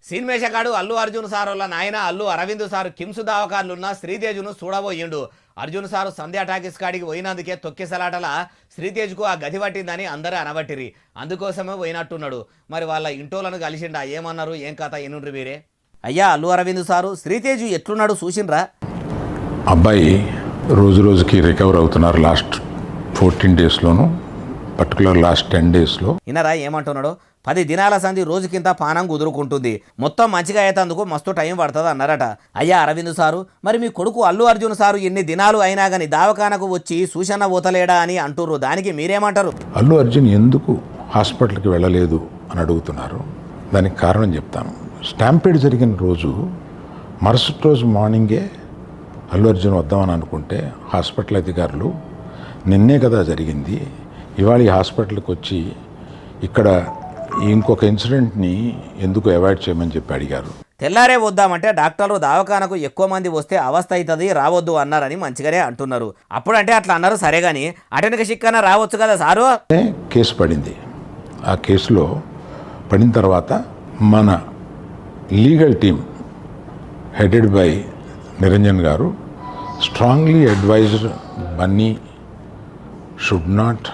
సీన్మేషగాడు Allu Arjun sir వల్ల నాయన Allu Arvind sir KIMS దావకాన్లున్న శ్రీతేజ్ను చూడబోయిండు. Arjun sir సంధ్యా talkies కాడికి పోయినందుకే తొక్కిసలాటల శ్రీతేజ్కు ఆ గది పట్టిందని అందరూ అనబట్టిరి. అందుకోసమే పోయినట్టున్నాడు. మరి వాళ్ళ ఇంటోలను కలిసిండా, ఏమన్నారు, ఏం కథ ఎన్నుండ్రి మీరే. అయ్యా అల్లు అరవింద్ సారు శ్రీతేజ్ ఎట్లున్నాడు చూసిండ్రా? అబ్బాయి రోజు రోజుకి రికవర్ అవుతున్నారు. లాస్ట్ 14 డేస్లోను, పర్టికులర్ లాస్ట్ 10 డేస్లో. ఇనరా ఏమంటున్నాడు? 10 దినాల సంధి రోజుకింత పానం కుదురుకుంటుంది, మొత్తం మంచిగా అయ్యేందుకు మస్తు టైం పడుతుంది అన్నారట. అయ్యా అరవింద్ సారు, మరి మీ కొడుకు అల్లు అర్జున్ సారు ఎన్ని దినాలు అయినా కానీ దావకానకు వచ్చి సూచన పోతలేడా అని అంటుర్రు. దానికి మీరేమంటారు? అల్లు అర్జున్ ఎందుకు హాస్పిటల్కి వెళ్ళలేదు అని అడుగుతున్నారు. దానికి కారణం చెప్తాను. స్టాంపీడ్ జరిగిన రోజు మరుసటి రోజు మార్నింగే అల్లు అర్జున్ వద్దామని అనుకుంటే హాస్పిటల్ అధికారులు నిన్నే కదా జరిగింది, ఇవాళ ఈ హాస్పిటల్కి వచ్చి ఇక్కడ ఇంకొక ఇన్సిడెంట్ని ఎందుకు అవాయిడ్ చేయమని చెప్పి అడిగారు. తెల్లారే వద్దామంటే డాక్టర్లు దావకానకు ఎక్కువ మంది వస్తే అవస్థ అవుతుంది, రావద్దు అన్నారని మంచిగానే అంటున్నారు. అప్పుడంటే అట్లా అన్నారు, సరే కానీ అటెనక చిక్కన రావచ్చు కదా సారు. కేసు పడింది. ఆ కేసులో పడిన తర్వాత మన legal team headed by Niranjan garu strongly advised Bunny should not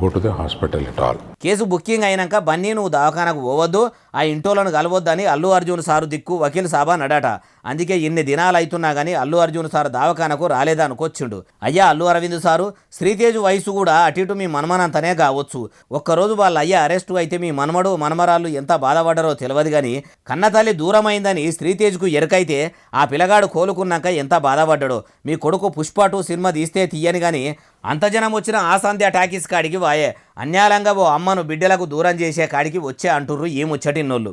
go to the hospital at all. Case booking అయినాక బన్నీ నువ్వు దవాఖానకు పోవద్దు, ఆ ఇంటోలను కలవద్దని అల్లు అర్జున్ సారు దిక్కు వకీల్ సాబా నడాట. అందుకే ఇన్ని దినాలు అవుతున్నా కానీ అల్లు అర్జున్ సారు దవాఖానకు రాలేదా అనుకొచ్చిండు. అయ్యా అల్లు అరవింద్ సారు, శ్రీతేజ్ వయసు కూడా అటు ఇటు మీ మనమనంతనే కావచ్చు. ఒక్కరోజు వాళ్ళ అయ్యా అరెస్టు అయితే మీ మనమడు మనమరాళ్ళు ఎంత బాధపడ్డారో తెలియదు కానీ కన్నతల్లి దూరమైందని శ్రీతేజ్కు ఎరకైతే ఆ పిల్లగాడు కోలుకున్నాక ఎంత బాధపడ్డాడో. మీ కొడుకు పుష్ప 2 సినిమా తీస్తే తీయని కానీ అంత జనం వచ్చిన ఆ సంధ్య టాకీస్ కాడికి వాయే అన్యాలంగా ఓ అమ్మను బిడ్డలకు దూరం చేసే కాడికి వచ్చే అంటుర్రు ఈ ముచ్చటిన్నోళ్ళు.